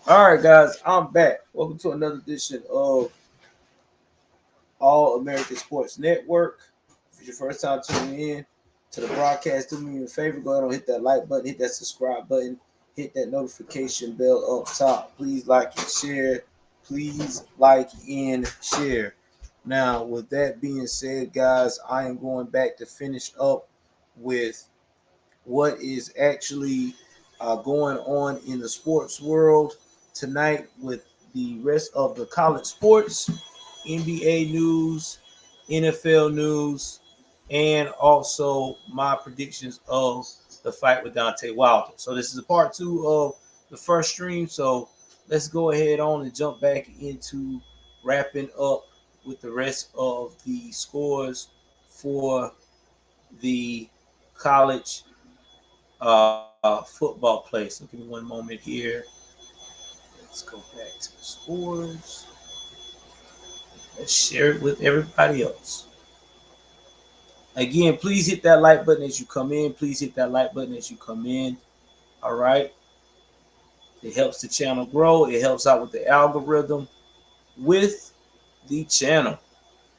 All right, guys, I'm back. Welcome to another edition of All American Sports Network. If it's your first time tuning in to the broadcast, do me a favor. Go ahead and hit that like button, hit that subscribe button, hit that notification bell up top. Please like and share. Please like and share. Now, with that being said, guys, I am going back to finish up with what is actually going on in the sports world tonight with the rest of the college sports, NBA news, NFL news, and also my predictions of the fight with Deontay Wilder. So this is a part two of the first stream. So let's go ahead on and jump back into wrapping up with the rest of the scores for the college football play. So give me one moment here. Let's go back to the scores. Let's share it with everybody else. Again, please hit that like button as you come in. Please hit that like button as you come in. All right. It helps the channel grow. It helps out with the algorithm with the channel.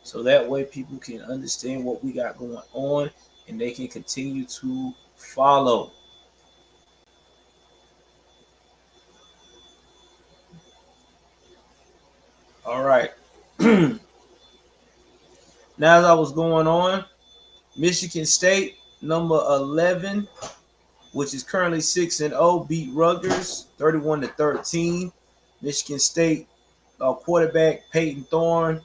So that way people can understand what we got going on and they can continue to follow. All right. Now, as I was going on, Michigan State, number 11, which is currently 6-0, beat Rutgers 31-13. Michigan State quarterback Peyton Thorne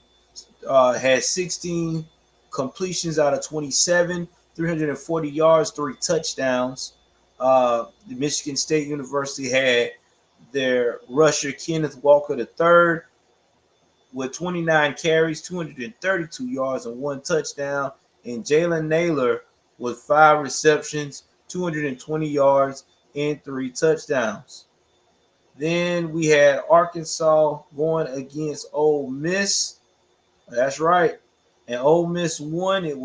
had 16 completions out of 27, 340 yards, 3 touchdowns. The Michigan State University had their rusher Kenneth Walker III with 29 carries, 232 yards, and 1 touchdown. And Jalen Naylor with 5 receptions, 220 yards, and 3 touchdowns. Then we had Arkansas going against Ole Miss. That's right. And Ole Miss won. It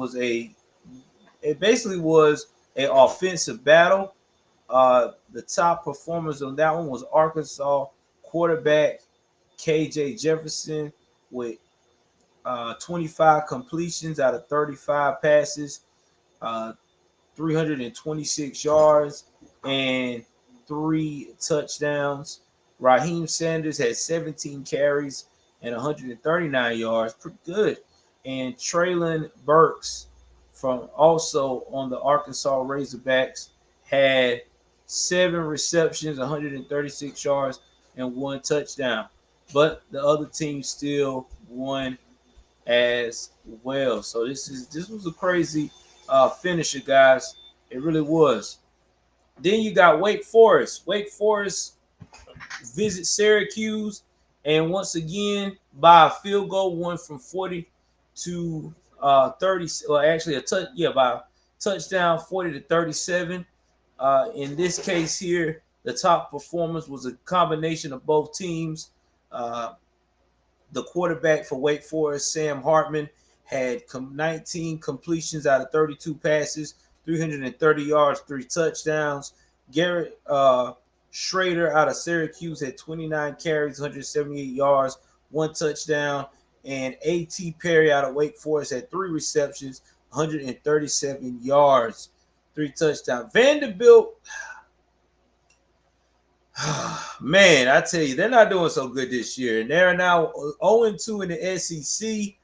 basically was an offensive battle. The top performers on that one was Arkansas quarterback KJ Jefferson with 25 completions out of 35 passes, uh, 326 yards, and 3 touchdowns. Raheem Sanders had 17 carries and 139 yards. Pretty good. And Traylon Burks from also on the Arkansas Razorbacks had 7 receptions, 136 yards, and 1 touchdown. But the other team still won as well. So this was a crazy finisher, guys. It really was. Then you got Wake Forest. Wake Forest visit Syracuse, and once again by a field goal, won from 40 to 30. Or actually, by a touchdown, 40-37. In this case here, the top performance was a combination of both teams. The quarterback for Wake Forest, Sam Hartman, had 19 completions out of 32 passes, 330 yards, 3 touchdowns. Garrett Schrader out of Syracuse had 29 carries, 178 yards, 1 touchdown. And A.T. Perry out of Wake Forest had 3 receptions, 137 yards, 3 touchdowns. Vanderbilt, man, I tell you, they're not doing so good this year. And they're now 0-2 in the SEC.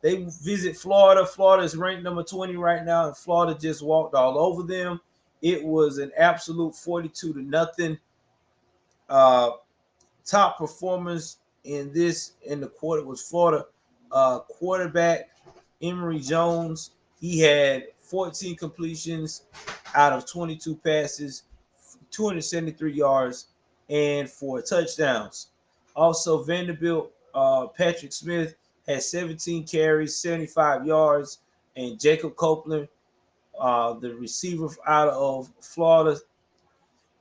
They visit Florida. Florida is ranked number 20 right now, and Florida just walked all over them. It was an absolute 42-0. Top performers in the quarter was Florida quarterback Emory Jones. He had 14 completions out of 22 passes, 273 yards, and 4 touchdowns. Also, Vanderbilt, Patrick Smith had 17 carries, 75 yards, and Jacob Copeland, the receiver out of Florida,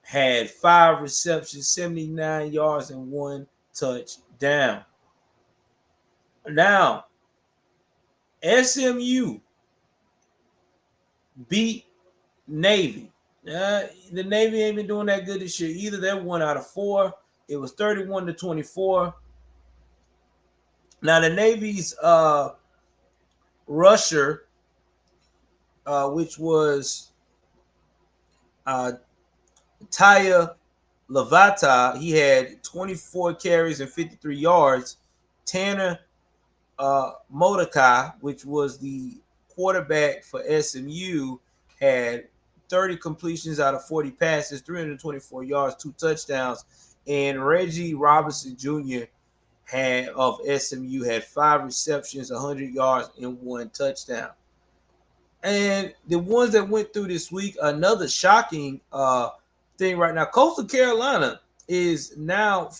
had 5 receptions, 79 yards, and 1 touchdown. Now, SMU beat Navy. The Navy ain't been doing that good this year either. They won out of 4. It was 31-24. Now the Navy's rusher, which was uh, Taya Lavata, he had 24 carries and 53 yards. Tanner Mordecai, which was the quarterback for SMU, had 30 completions out of 40 passes, 324 yards, 2 touchdowns. And Reggie Robinson Jr. had of SMU had 5 receptions, 100 yards, and 1 touchdown. And the ones that went through this week, another shocking thing right now. Coastal Carolina is now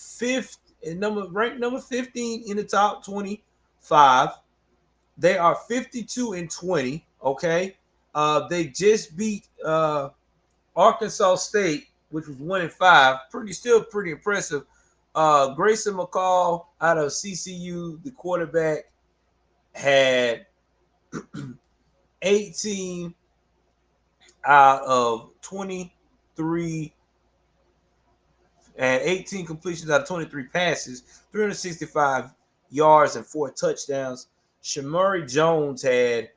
ranked number 15 in the top 25. They are 52-20. Okay, they just beat Arkansas State, which was 1-5. Still pretty impressive. Grayson McCall out of CCU, the quarterback, had 18 out of 23 and 18 completions out of 23 passes, 365 yards and 4 touchdowns. Shamari Jones had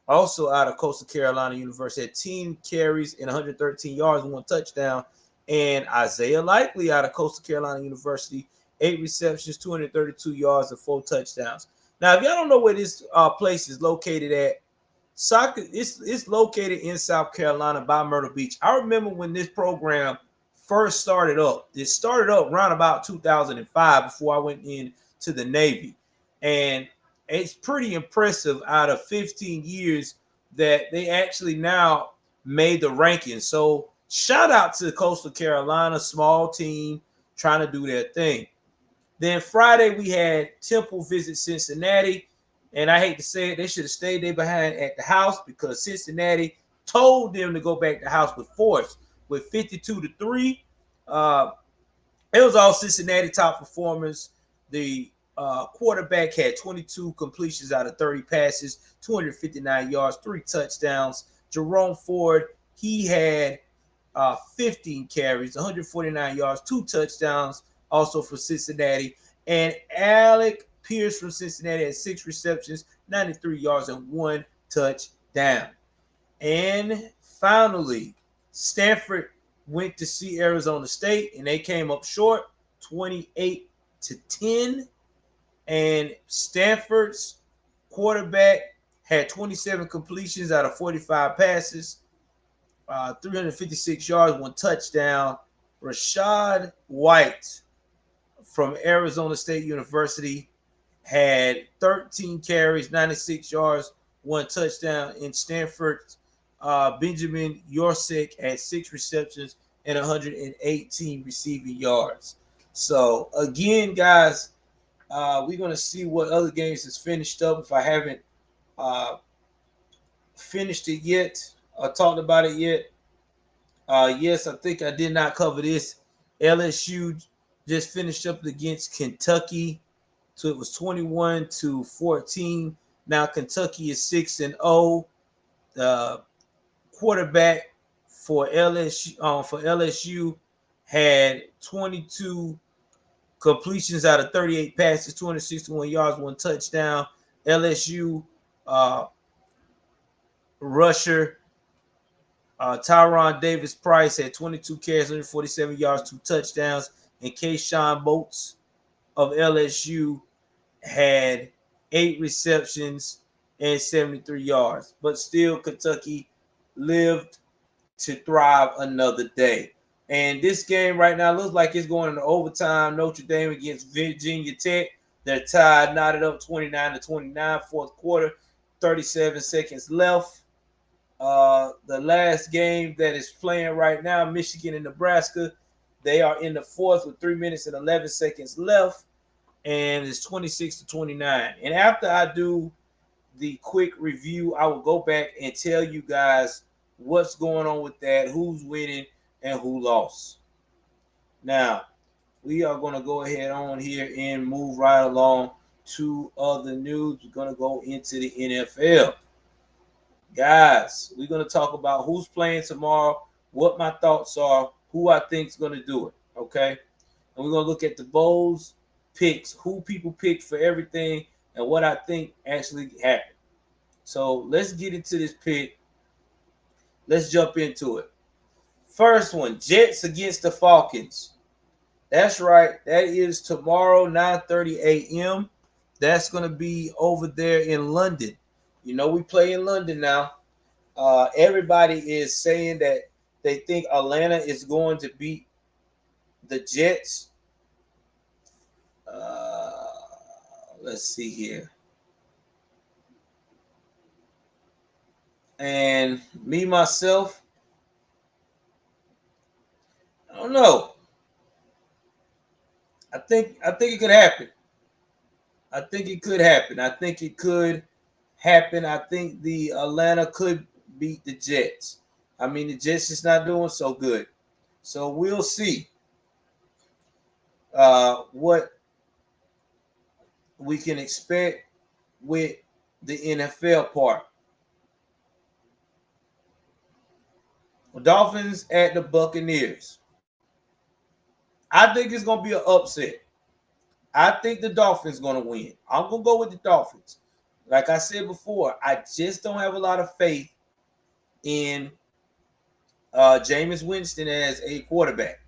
also out of Coastal Carolina University, had 10 carries and 113 yards and 1 touchdown. And Isaiah Likely out of Coastal Carolina University, 8 receptions, 232 yards and 4 touchdowns. Now, if y'all don't know where this place is located at, soccer, it's located in South Carolina by Myrtle Beach. I remember when this program first started up. It started up around about 2005 before I went in to the Navy. And it's pretty impressive out of 15 years that they actually now made the rankings. So shout out to Coastal Carolina, small team trying to do their thing. Then Friday we had Temple visit Cincinnati. And I hate to say it, they should have stayed there behind at the house because Cincinnati told them to go back to the house with force with 52-3. It was all Cincinnati top performers. The quarterback had 22 completions out of 30 passes, 259 yards, 3 touchdowns. Jerome Ford, he had 15 carries, 149 yards, 2 touchdowns, also for Cincinnati. And Alec Pierce from Cincinnati had 6 receptions, 93 yards, and 1 touchdown. And finally, Stanford went to see Arizona State, and they came up short, 28-10. And Stanford's quarterback had 27 completions out of 45 passes, 356 yards, 1 touchdown. Rashad White from Arizona State University had 13 carries, 96 yards, 1 touchdown. In Stanford, Benjamin Yorsek had 6 receptions and 118 receiving yards. So again, guys, we're going to see what other games is finished up. If I haven't finished it yet or talked about it yet, yes, I think I did not cover this. LSU just finished up against Kentucky. So it was 21-14. Now Kentucky is 6-0. The quarterback for LSU had 22 completions out of 38 passes, 261 yards, 1 touchdown. LSU rusher Tyron Davis Price had 22 carries, 147 yards, 2 touchdowns. And Keyshawn Boats of LSU had 8 receptions and 73 yards. But still, Kentucky lived to thrive another day. And this game right now looks like it's going into overtime. Notre Dame against Virginia Tech. They're tied, knotted up 29-29, fourth quarter, 37 seconds left. The last game that is playing right now, Michigan and Nebraska, they are in the fourth with 3 minutes and 11 seconds left, and it's 26-29. And after I do the quick review, I will go back and tell you guys what's going on with that, who's winning, and who lost. Now, we are going to go ahead on here and move right along to other news. We're going to go into the NFL. Guys, we're going to talk about who's playing tomorrow. what my thoughts are, who I think is going to do it. Okay, and we're going to look at the bowls picks, who people picked for everything, and what I think actually happened. So let's get into this pick. Let's jump into it. First one, Jets against the Falcons. That's right. That is tomorrow, 9:30 a.m. That's going to be over there in London. You know, we play in London now. Everybody is saying that they think Atlanta is going to beat the Jets. Let's see here. And me, myself, I don't know. I think it could happen. I think it could happen. I think it could happen. I think the Atlanta could beat the Jets. I mean, the Jets is not doing so good. So we'll see what we can expect with the NFL part. Dolphins at the Buccaneers. I think it's going to be an upset. I think the Dolphins going to win. I'm going to go with the Dolphins. Like I said before, I just don't have a lot of faith in Jameis Winston as a quarterback.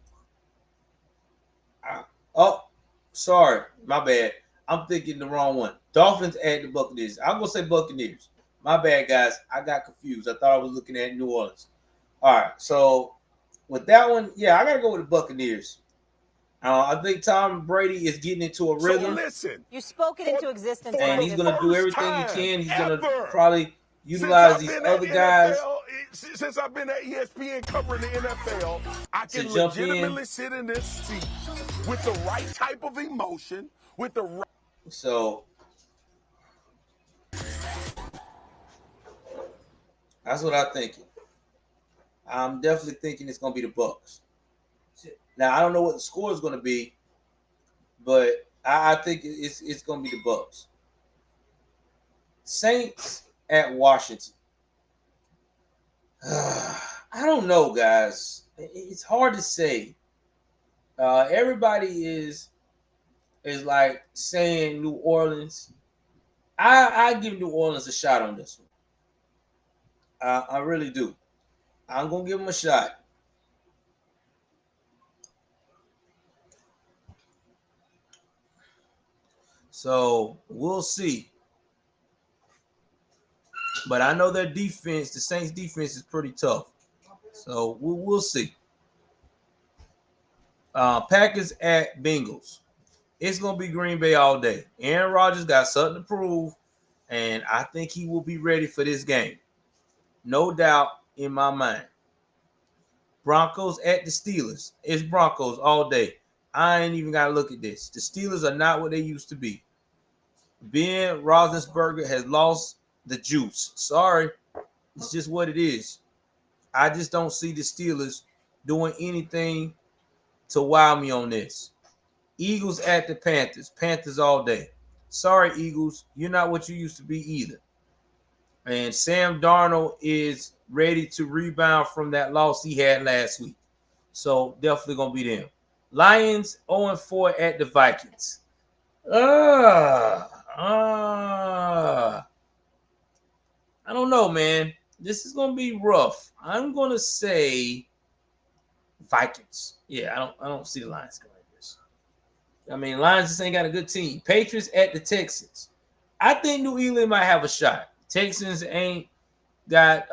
Oh, sorry, my bad. I'm thinking the wrong one. Dolphins at the Buccaneers. I'm gonna say Buccaneers. My bad, guys. I got confused. I thought I was looking at New Orleans. All right, so with that one, yeah, I gotta go with the Buccaneers. I think Tom Brady is getting into a rhythm. So listen, you spoke it into existence, and he's gonna do everything he can. He's gonna probably since utilize I've these been other at guys NFL, since I've been at ESPN covering the NFL, I to can jump legitimately in. sit in this seat with the right type of emotion, with the right. So that's what I'm thinking. I'm definitely thinking it's gonna be the Bucks. Now I don't know what the score is gonna be, but I think it's gonna be the Bucks. Saints at Washington. I don't know, guys. It's hard to say. Everybody is like saying New Orleans. I give New Orleans a shot on this one. I really do. I'm gonna give them a shot. So we'll see. But I know their defense, the Saints defense is pretty tough. So we'll see. Packers at Bengals. It's going to be Green Bay all day. Aaron Rodgers got something to prove, and I think he will be ready for this game. No doubt in my mind. Broncos at the Steelers. It's Broncos all day. I ain't even got to look at this. The Steelers are not what they used to be. Ben Roethlisberger has lost the juice. Sorry. It's just what it is. I just don't see the Steelers doing anything to wow me on this. Eagles at the Panthers. Panthers all day. Sorry, Eagles. You're not what you used to be either. And Sam Darnold is ready to rebound from that loss he had last week. So definitely going to be them. Lions 0-4 at the Vikings. I don't know, man. This is going to be rough. I'm going to say Vikings. Yeah, I don't see the Lions coming like this. I mean, Lions just ain't got a good team. Patriots at the Texans. I think New England might have a shot. Texans ain't got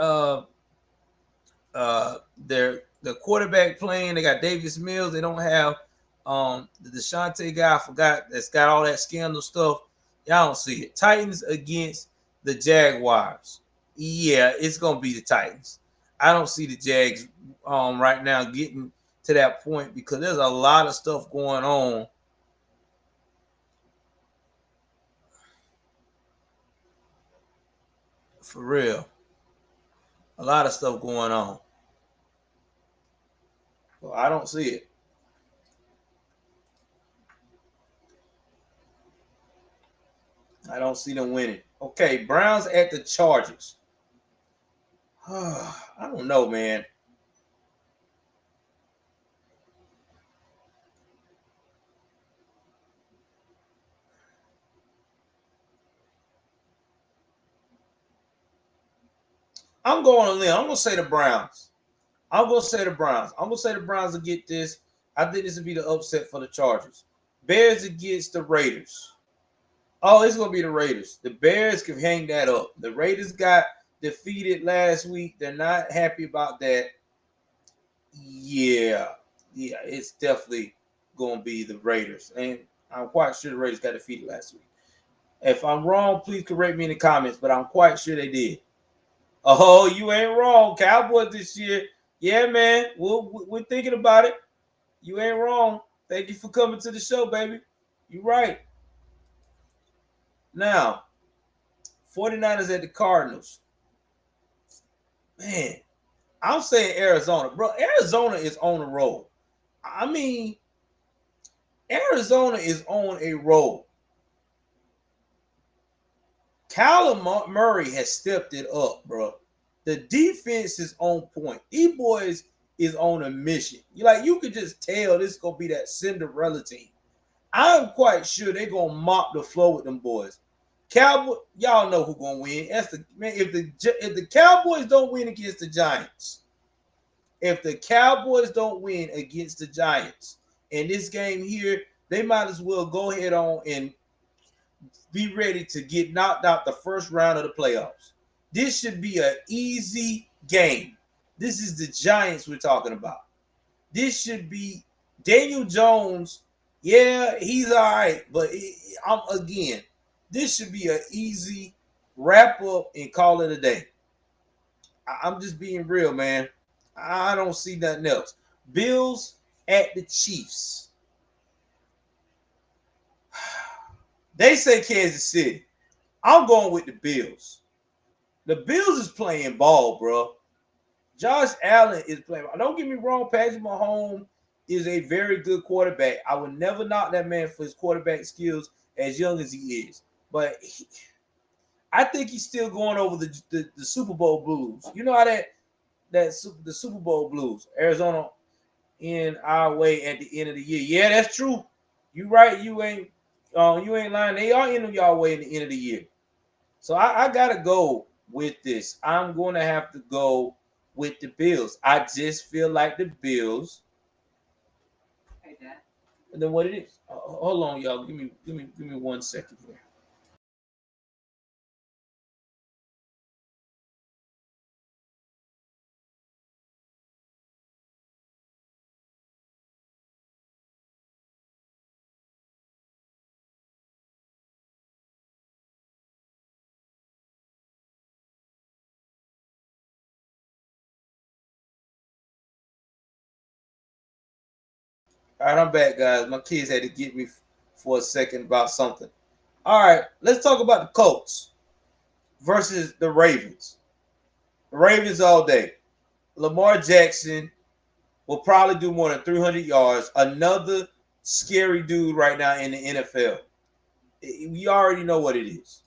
their quarterback playing. They got Davis Mills. They don't have the Deshaunte guy. I forgot that's got all that scandal stuff. Y'all don't see it. Titans against the Jaguars. Yeah, it's gonna be the Titans. I don't see the Jags right now getting to that point because there's a lot of stuff going on. For real. A lot of stuff going on. So I don't see it. I don't see them winning. Okay, Browns at the Chargers. I don't know, man. I'm going on a limb. I'm gonna say the Browns. I'm gonna say the Browns. I'm gonna say the Browns will get this. I think this will be the upset for the Chargers. Bears against the Raiders. Oh, it's gonna be the Raiders. The Bears can hang that up. The Raiders got defeated last week. They're not happy about that. Yeah, it's definitely gonna be the Raiders, and I'm quite sure the Raiders got defeated last week. If I'm wrong, please correct me in the comments, but I'm quite sure they did. Oh, you ain't wrong. Cowboys this year. Yeah, man. We're thinking about it. You ain't wrong. Thank you for coming to the show, baby. You're right. Now, 49ers at the Cardinals. Man, I'm saying Arizona. Bro, Arizona is on a roll. I mean, Arizona is on a roll. Kyler Murray has stepped it up, bro. The defense is on point. These boys is on a mission. You could just tell this is gonna be that Cinderella team. I'm quite sure they're gonna mop the floor with them boys. Cowboy, y'all know who gonna win. That's the man. If the Cowboys don't win against the Giants, if the Cowboys don't win against the Giants in this game here, they might as well go ahead on and be ready to get knocked out the first round of the playoffs. This should be an easy game. This is the Giants we're talking about. This should be Daniel Jones. Yeah, he's all right, but this should be an easy wrap up and call it a day. I'm just being real, man. I don't see nothing else. Bills at the Chiefs. They say Kansas City. I'm going with the Bills. The Bills is playing ball, bro. Josh Allen is playing. Don't get me wrong, Patrick Mahomes is a very good quarterback. I would never knock that man for his quarterback skills as young as he is. But I think he's still going over the Super Bowl blues. You know how the Super Bowl blues, Arizona in our way at the end of the year. Yeah, that's true. You right. You ain't lying. They are in y'all way at the end of the year. So I gotta go with this. I'm going to have to go with the Bills. I just feel like the Bills. Like that. And then what it is? Hold on, y'all. Give me 1 second here. All right, I'm back, guys. My kids had to get me for a second about something. All right, let's talk about the Colts versus the Ravens. The Ravens all day. Lamar Jackson will probably do more than 300 yards. Another scary dude right now in the NFL. We already know what it is.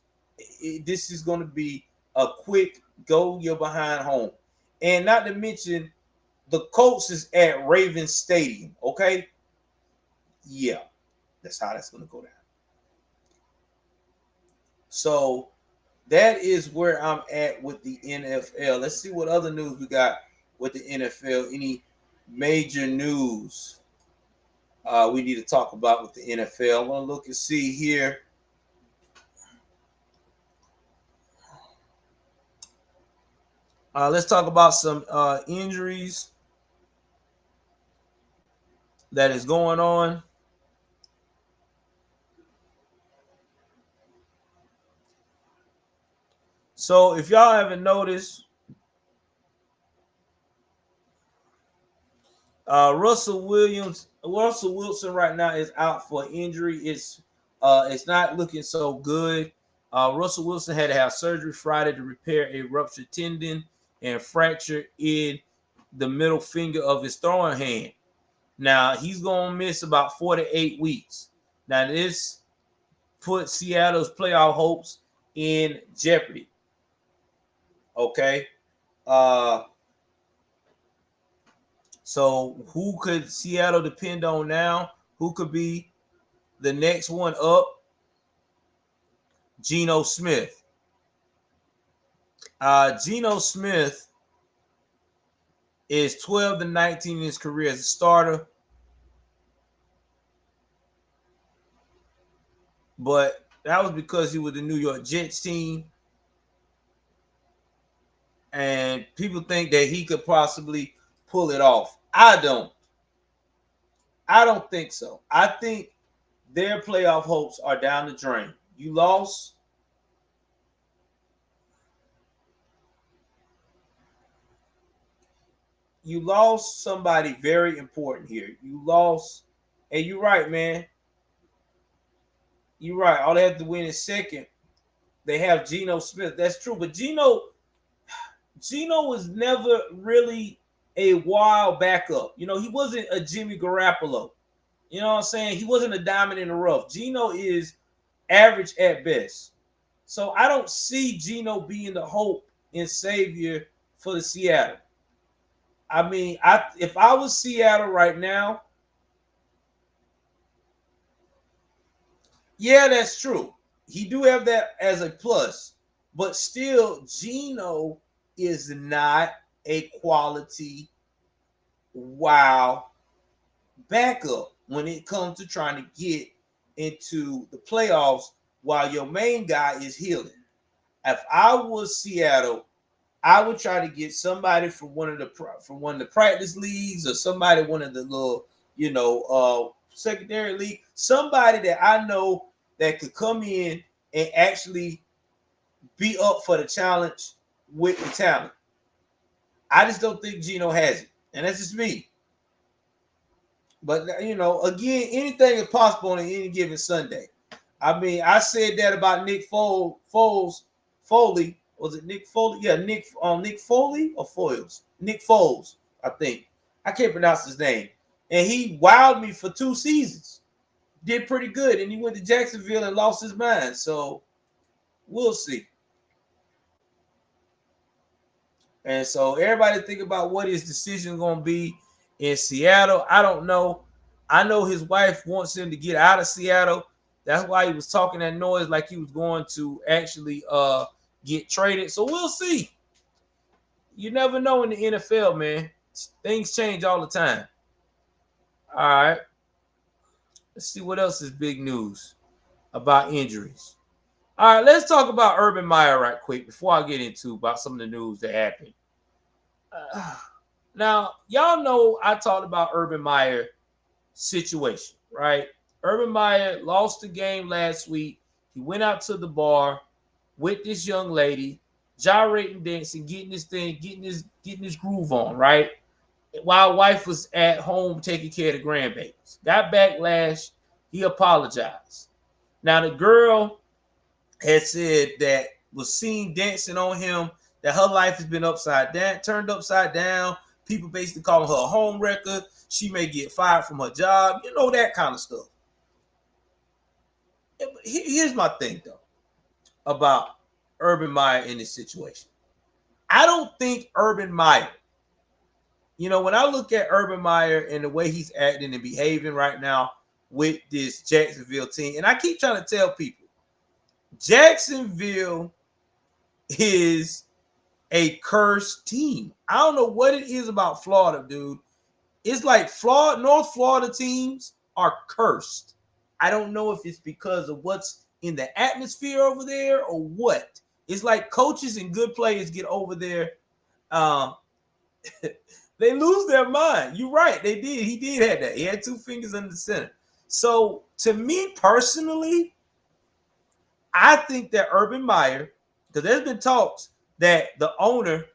This is going to be a quick go your behind home. And not to mention, the Colts is at Ravens Stadium, okay? Yeah, that's how that's going to go down. So that is where I'm at with the NFL. Let's see what other news we got with the NFL. Any major news we need to talk about with the NFL? I'm going to look and see here. Let's talk about some injuries that is going on. So if y'all haven't noticed, Russell Wilson right now is out for injury. It's not looking so good. Russell Wilson had to have surgery Friday to repair a ruptured tendon and fracture in the middle finger of his throwing hand. Now he's gonna miss about 4 to 8 weeks. Now this puts Seattle's playoff hopes in jeopardy. Okay. So who could Seattle depend on now? Who could be the next one up? Geno Smith. Geno Smith is 12-19 in his career as a starter, but that was because he was the New York Jets team, and people think that he could possibly pull it off. I don't. I don't think so. I think their playoff hopes are down the drain. You lost. You lost somebody very important here. You lost, and you're right, man. You're right. All they have to win is second. They have Geno Smith. That's true, but Geno was never really a wild backup. He wasn't a Jimmy Garoppolo. You know what I'm saying? He wasn't a diamond in the rough. Geno is average at best. So I don't see Geno being the hope and savior for the Seattle. I mean, if I was Seattle right now, yeah, that's true. He do have that as a plus, but still, Geno is not a quality wow backup when it comes to trying to get into the playoffs while your main guy is healing. If I was Seattle, I would try to get somebody from one of the practice leagues, or somebody one of the little secondary league, somebody that I know that could come in and actually be up for the challenge with the talent. I just don't think Geno has it, and that's just me. But again, anything is possible on any given Sunday. I mean, I said that about Nick Foley. Was it Nick Foley? Yeah, Nick Foley or Foles? Nick Foles, I think. I can't pronounce his name. And he wowed me for 2 seasons. Did pretty good. And he went to Jacksonville and lost his mind. So we'll see. And so everybody think about what his decision going to be in Seattle. I don't know. I know his wife wants him to get out of Seattle. That's why he was talking that noise like he was going to actually get traded. So we'll see. You never know in the NFL, man. Things change all the time. All right. Let's see what else is big news about injuries. All right, let's talk about Urban Meyer right quick before I get into about some of the news that happened. Now, y'all know I talked about Urban Meyer situation, right? Urban Meyer lost the game last week. He went out to the bar with this young lady, gyrating, dancing, getting his groove on, right? While wife was at home taking care of the grandbabies. Got backlash. He apologized. Now the girl had said that was seen dancing on him, that her life has been turned upside down. People basically calling her a home wrecker. She may get fired from her job. That kind of stuff. Here's my thing, though, about Urban Meyer in this situation. I don't think Urban Meyer, when I look at Urban Meyer and the way he's acting and behaving right now with this Jacksonville team, and I keep trying to tell people, Jacksonville is a cursed team. I don't know what it is about Florida, dude. It's like North Florida teams are cursed. I don't know if it's because of what's in the atmosphere over there or what. It's like coaches and good players get over there. They lose their mind. You're right. They did. He did have that. He had 2 fingers under the center. So to me personally, I think that Urban Meyer, because there's been talks that the owner,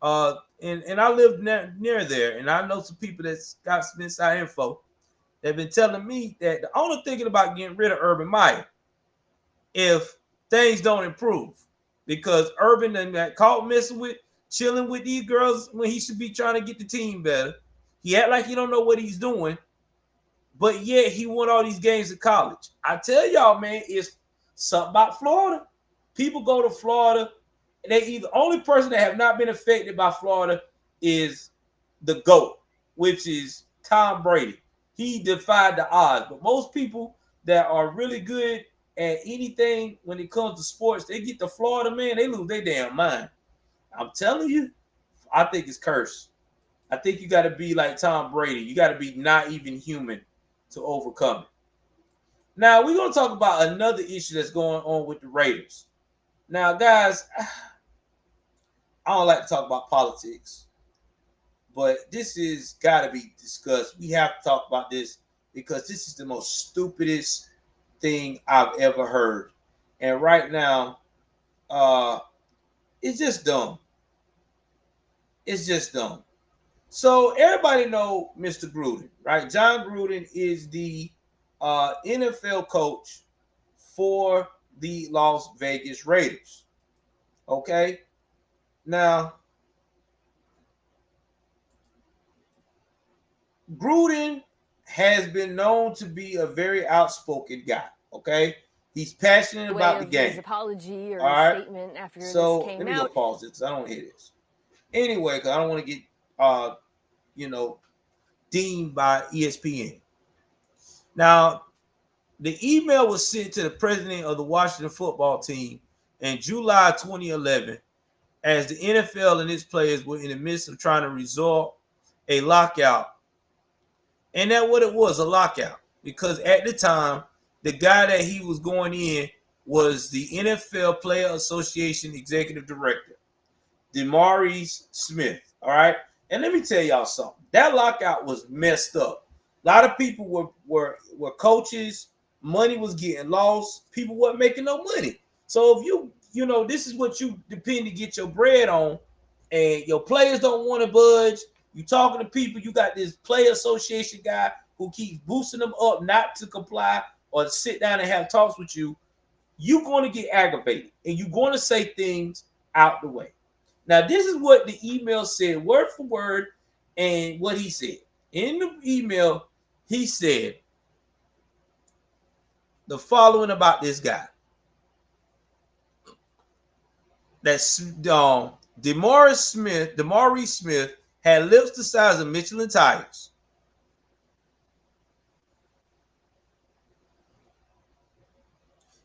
and I live near there, and I know some people that's got some inside info. They've been telling me that the owner thinking about getting rid of Urban Meyer if things don't improve, because Urban and got caught chilling with these girls when he should be trying to get the team better. He act like he don't know what he's doing, but yet he won all these games in college. I tell y'all, man, it's something about Florida. People go to Florida, and the only person that have not been affected by Florida is the GOAT, which is Tom Brady. He defied the odds. But most people that are really good at anything when it comes to sports, they get to Florida, man, they lose their damn mind. I'm telling you, I think it's cursed. I think you got to be like Tom Brady. You got to be not even human to overcome it. Now, we're going to talk about another issue that's going on with the Raiders. Now, guys, I don't like to talk about politics, but this is got to be discussed. We have to talk about this because this is the most stupidest thing I've ever heard. And right now, uh, it's just dumb. It's just dumb. So everybody know Mr. Gruden, right? John Gruden is the NFL coach for the Las Vegas Raiders. Okay, now Gruden has been known to be a very outspoken guy. Okay, he's passionate about the game. His apology or All his right. statement after this So let came me go out. pause it because I don't want to hear this. Anyway, because I don't want to get uh, you know, deemed by ESPN. Now, the email was sent to the president of the Washington football team in July 2011 as the NFL and its players were in the midst of trying to resolve a lockout. And that's what it was, a lockout. Because at the time, the guy that he was going in was the NFL Player Association Executive Director, DeMaurice Smith. All right. And let me tell y'all something. That lockout was messed up. A lot of people were coaches. Money was getting lost. People weren't making no money. So if this is what you depend to get your bread on, and your players don't want to budge. You talking to people. You got this player association guy who keeps boosting them up not to comply or to sit down and have talks with you. You're going to get aggravated, and you're going to say things out the way. Now, this is what the email said, word for word, and what he said. In the email, he said the following about this guy. That's DeMaurice Smith had lips the size of Michelin tires.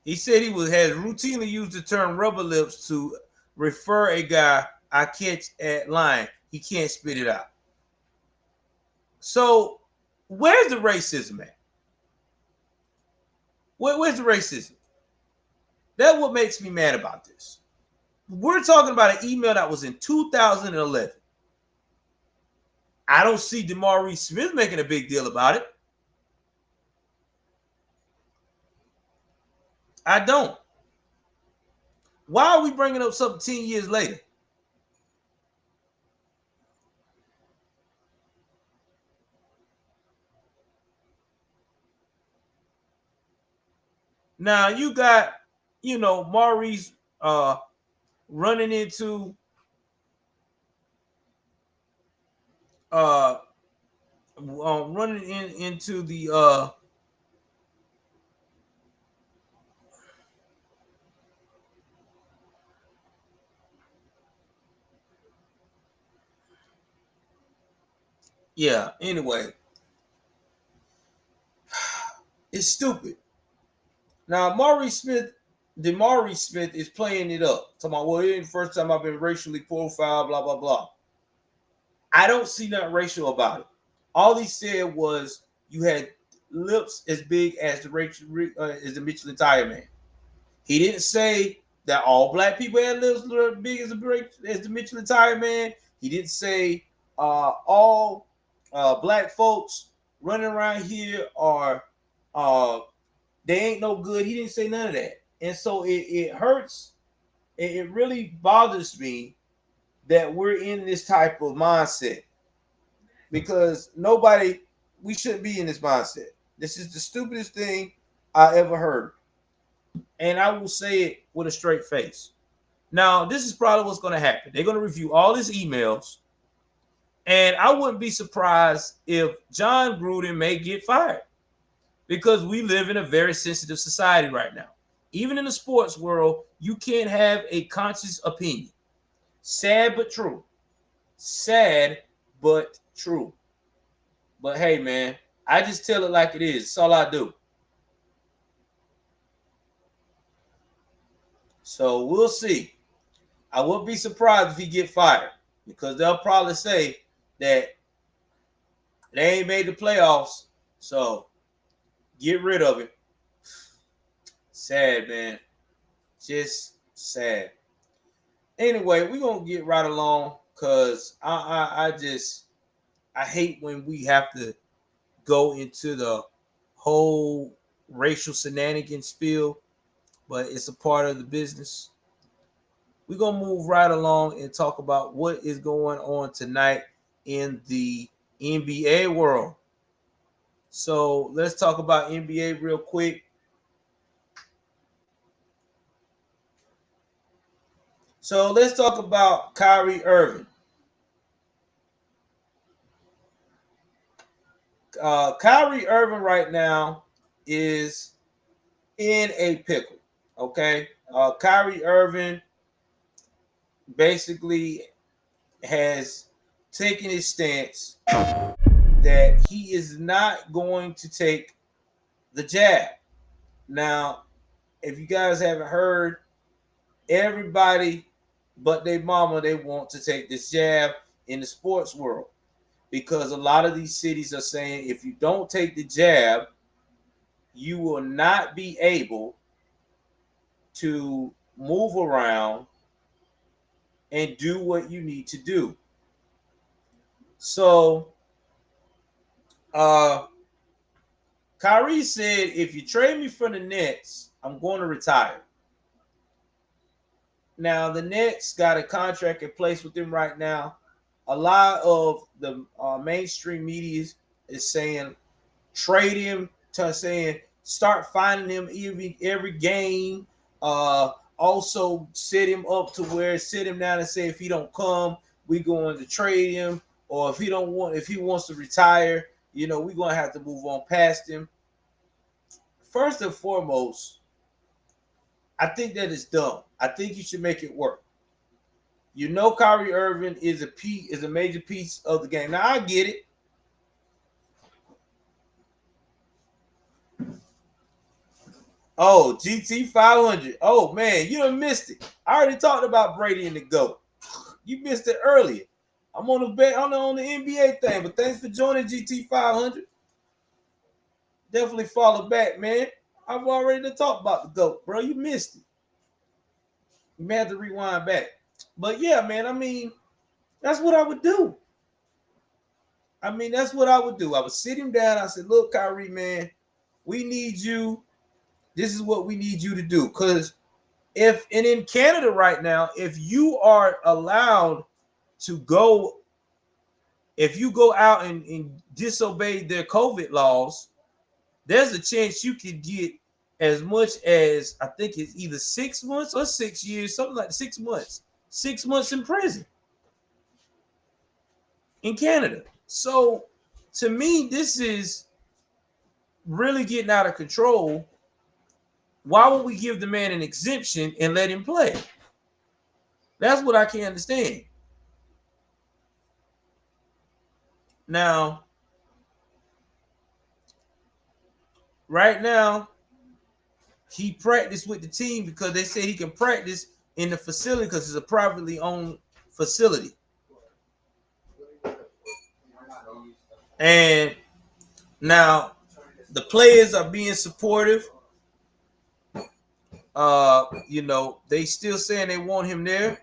He said has routinely used the term rubber lips to refer a guy I catch at line. He can't spit it out. So where's the racism at? Where's the racism? That's what makes me mad about this. We're talking about an email that was in 2011. I don't see DeMaurice Smith making a big deal about it. I don't. Why are we bringing up something 10 years later? Now you got, Maurice running into into the yeah, anyway. It's stupid. Now DeMaurice Smith is playing it up. Talking about, well, it ain't the first time I've been racially profiled, blah, blah, blah. I don't see nothing racial about it. All he said was you had lips as big as the Michelin Tire Man. He didn't say that all black people had lips as big as the Michelin Tire Man. He didn't say all black folks running around here are they ain't no good. He didn't say none of that. And so it hurts. It really bothers me that we're in this type of mindset because we shouldn't be in this mindset. This is the stupidest thing I ever heard. And I will say it with a straight face. Now, this is probably what's going to happen. They're going to review all his emails. And I wouldn't be surprised if John Gruden may get fired because we live in a very sensitive society right now. Even in the sports world, you can't have a conscious opinion. Sad but true. Sad but true. But hey, man, I just tell it like it is. That's all I do. So we'll see. I wouldn't be surprised if he get fired because they'll probably say that they ain't made the playoffs, so get rid of it. Sad, man. Just sad. Anyway, we're gonna get right along because I hate when we have to go into the whole racial shenanigans spiel, but it's a part of the business. We're gonna move right along and talk about what is going on tonight in the NBA world. So let's talk about NBA real quick. So let's talk about Kyrie Irving. Kyrie Irving right now is in a pickle. Okay, Kyrie Irving basically has taken his stance that he is not going to take the jab. Now, if you guys haven't heard, everybody but their mama, they want to take this jab in the sports world because a lot of these cities are saying if you don't take the jab, you will not be able to move around and do what you need to do. So, Kyrie said, if you trade me for the Nets, I'm going to retire. Now, the Nets got a contract in place with them right now. A lot of the mainstream media is saying trade him, to saying start finding him every game. Also set him up to where sit him down and say if he don't come, we going to trade him, or if he wants to retire, we're gonna have to move on past him. First and foremost, I think that is dumb. I think you should make it work. Kyrie Irving is a major piece of the game. Now I get it. Oh, GT 500. Oh man, you done missed it. I already talked about Brady and the GOAT. You missed it earlier. I'm on the NBA thing, but thanks for joining GT 500. Definitely follow back, man. I've already talked about the GOAT, bro. You missed it. You may have to rewind back. But yeah, man, that's what I would do. That's what I would do. I would sit him down. I said, look, Kyrie, man, we need you. This is what we need you to do. Because in Canada right now, if you are allowed to go, if you go out and disobey their COVID laws, there's a chance you could get as much as, I think it's either 6 months or 6 years, something like 6 months. 6 months in prison in Canada. So to me, this is really getting out of control. Why would we give the man an exemption and let him play? That's what I can't understand. Now, right now, he practiced with the team because they said he can practice in the facility because it's a privately owned facility. And now the players are being supportive. They still saying they want him there.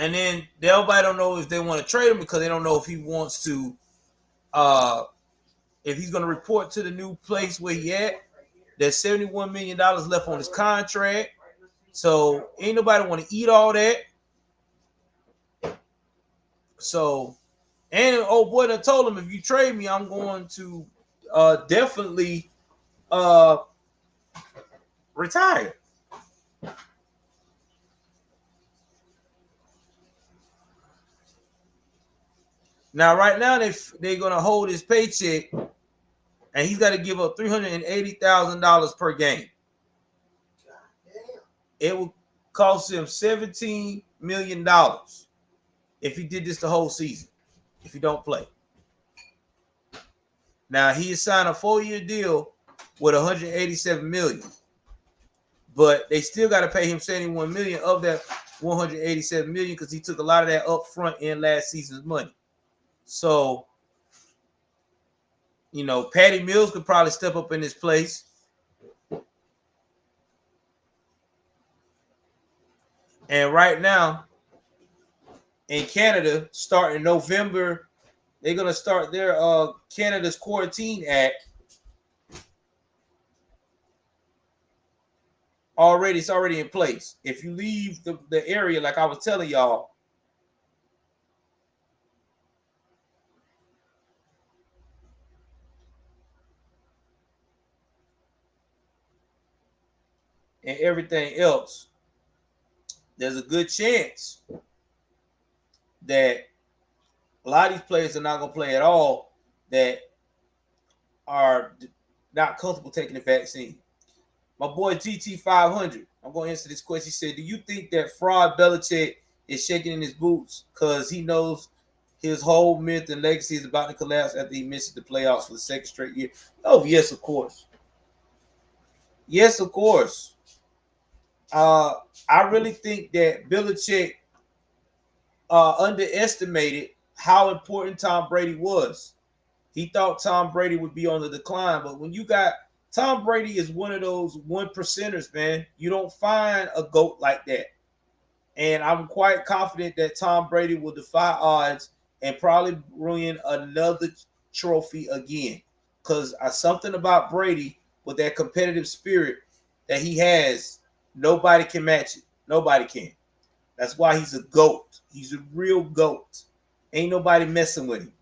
And then everybody don't know if they want to trade him because they don't know if he wants to, if he's going to report to the new place where he at. There's $71 million left on his contract. So ain't nobody want to eat all that. So, and old boy done told him, if you trade me, I'm going to definitely retire. Now, right now, they're going to hold his paycheck, and he's got to give up $380,000 per game. It will cost him $17 million if he did this the whole season. if you don't play. Now he signed a 4-year deal with 187 million, but they still got to pay him 71 million of that 187 million because he took a lot of that up front in last season's money. So, Patty Mills could probably step up in his place. And right now, in Canada, starting November, they're gonna start their Canada's Quarantine Act. It's already in place. If you leave the area, like I was telling y'all, and everything else, there's a good chance that a lot of these players are not going to play at all that are not comfortable taking the vaccine. My boy GT500, I'm going to answer this question. He said, do you think that fraud Belichick is shaking in his boots because he knows his whole myth and legacy is about to collapse after he misses the playoffs for the second straight year? Oh, yes, of course. Yes, of course. I really think that Belichick underestimated how important Tom Brady was. He thought Tom Brady would be on the decline, but when you got Tom Brady is one of those 1%ers, man. You don't find a GOAT like that. And I'm quite confident that Tom Brady will defy odds and probably win another trophy again. Because something about Brady with that competitive spirit that he has, nobody can match it. Nobody can. That's why he's a GOAT. He's a real GOAT. Ain't nobody messing with him.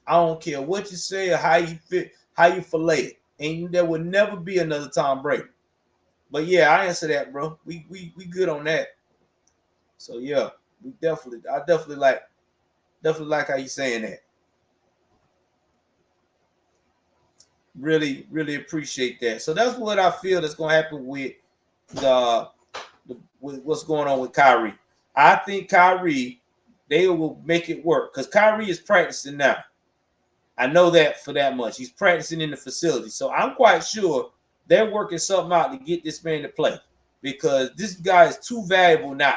I don't care what you say or how you fit, how you fillet it. And there will never be another Tom Brady. But yeah, I answer that, bro. We good on that. So yeah, I definitely like how you saying that. Really, really appreciate that. So that's what I feel that's gonna happen with with what's going on with Kyrie. I think Kyrie, they will make it work because Kyrie is practicing now. I know that for that much. He's practicing in the facility. So I'm quite sure they're working something out to get this man to play because this guy is too valuable now.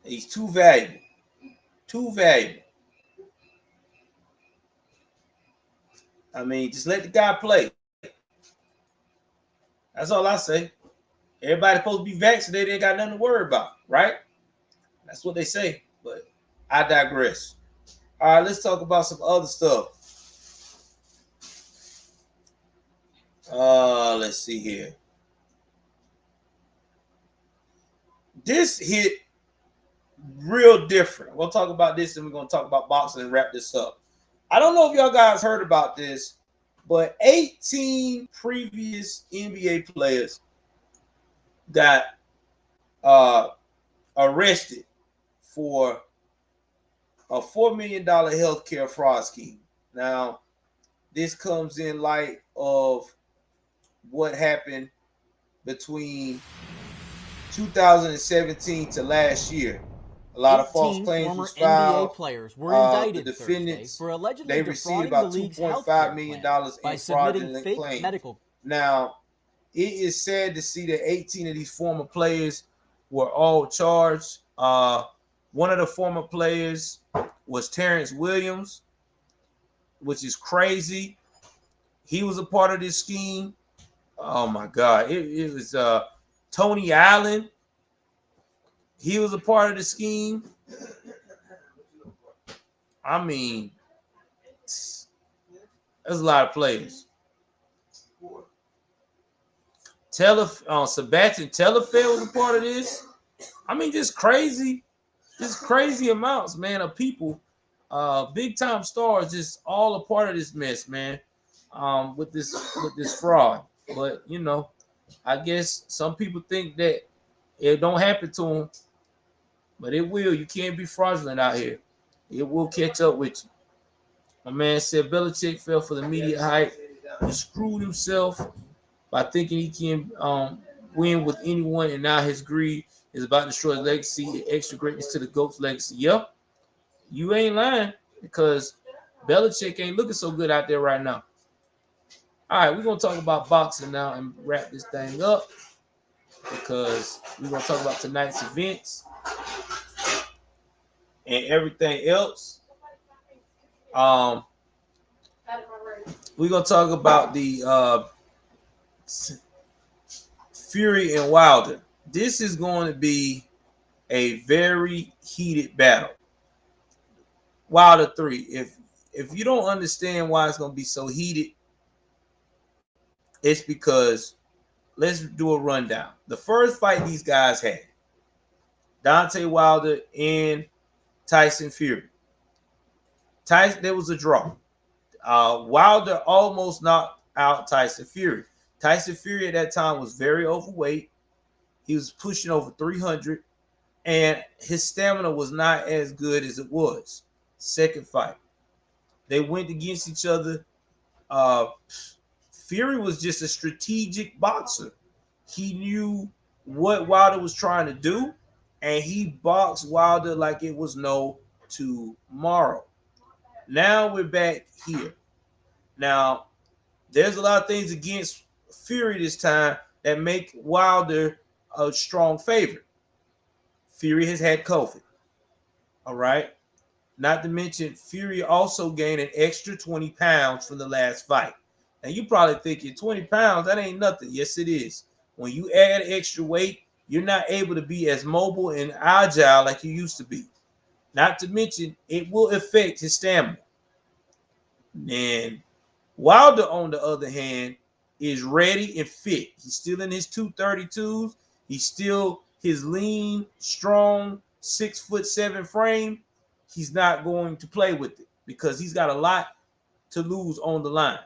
He's too valuable. Too valuable. I mean, just let the guy play. That's all I say. Everybody's supposed to be vaccinated. Ain't got nothing to worry about, right? That's what they say. But I digress. All right, let's talk about some other stuff. Let's see here. This hit real different. We'll talk about this and we're going to talk about boxing and wrap this up. I don't know if y'all guys heard about this, but 18 previous NBA players got arrested for a $4 million healthcare fraud scheme. Now, this comes in light of what happened between 2017 to last year. A lot of false claims was filed. NBA players were indicted the defendants, Thursday for allegedly they received defrauding about the league's $2.5 million by in submitting fraudulent fake claims. medical. Now, it is sad to see that 18 of these former players were all charged. One of the former players was Terrence Williams, which is crazy. He was a part of this scheme. Oh my God. It was Tony Allen. He was a part of the scheme. I mean, there's a lot of players. Sebastian Telfair was a part of this. I mean, just crazy amounts, man, of people. Big time stars, just all a part of this mess, man. With this fraud. But I guess some people think that it don't happen to them, but it will. You can't be fraudulent out here. It will catch up with you. My man said Belichick fell for the media hype. He screwed himself by thinking he can win with anyone, and now his greed It's about to destroy his legacy, extra greatness to the GOAT's legacy. Yep, you ain't lying because Belichick ain't looking so good out there right now. All right, we're gonna talk about boxing now and wrap this thing up because we're gonna talk about tonight's events and everything else. Um, we're gonna talk about the Fury and Wilder. This is going to be a very heated battle. Wilder 3. If you don't understand why it's going to be so heated, it's because let's do a rundown. The first fight these guys had, Deontay Wilder and Tyson Fury. There was a draw. Wilder almost knocked out Tyson Fury. Tyson Fury at that time was very overweight. He was pushing over 300, and his stamina was not as good as it was. Second fight, they went against each other. Fury was just a strategic boxer. He knew what Wilder was trying to do, and he boxed Wilder like it was no tomorrow. Now we're back here. Now, there's a lot of things against Fury this time that make Wilder a strong favorite. Fury has had COVID. All right. Not to mention, Fury also gained an extra 20 pounds from the last fight. Now, you probably thinking 20 pounds, that ain't nothing. Yes, it is. When you add extra weight, you're not able to be as mobile and agile like you used to be. Not to mention, it will affect his stamina. And Wilder, on the other hand, is ready and fit. He's still in his 232s. He's still his lean, strong, 6'7" frame. He's not going to play with it because he's got a lot to lose on the line.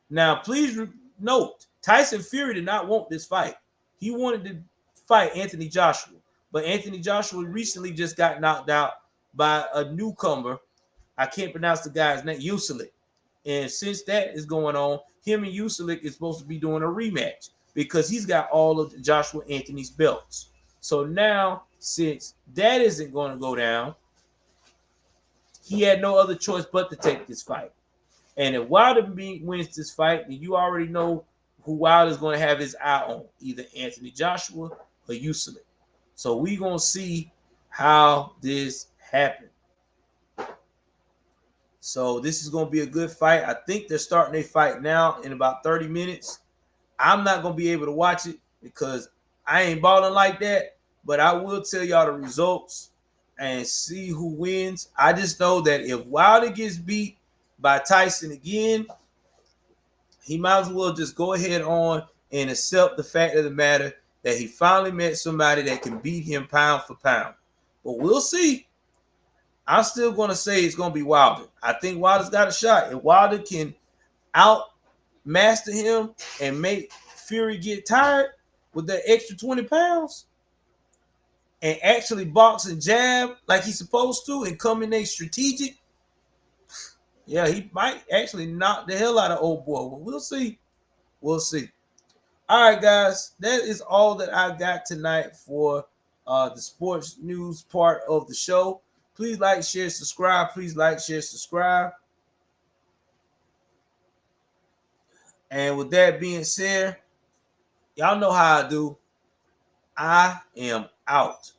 Now, please note, Tyson Fury did not want this fight. He wanted to fight Anthony Joshua, but Anthony Joshua recently just got knocked out by a newcomer. I can't pronounce the guy's name, Usyk. And since that is going on, him and Usyk is supposed to be doing a rematch because he's got all of Joshua Anthony's belts. So now, since that isn't going to go down, he had no other choice but to take this fight. And if Wilder wins this fight, then you already know who Wilder's going to have his eye on, either Anthony Joshua or Usyk. So we're going to see how this happens. So this is going to be a good fight. I think they're starting a fight now in about 30 minutes. I'm not going to be able to watch it because I ain't balling like that, but I will tell y'all the results and see who wins. I just know that if Wilder gets beat by Tyson again, he might as well just go ahead on and accept the fact of the matter that he finally met somebody that can beat him pound for pound. But we'll see. I'm still going to say it's going to be Wilder. I think Wilder's got a shot. If Wilder can outmaster him and make Fury get tired with that extra 20 pounds and actually box and jab like he's supposed to and come in there strategic, yeah, he might actually knock the hell out of old boy. But we'll see. We'll see. All right, guys. That is all that I got tonight for the sports news part of the show. Please like, share, subscribe. Please like, share, subscribe. And with that being said, y'all know how I do. I am out.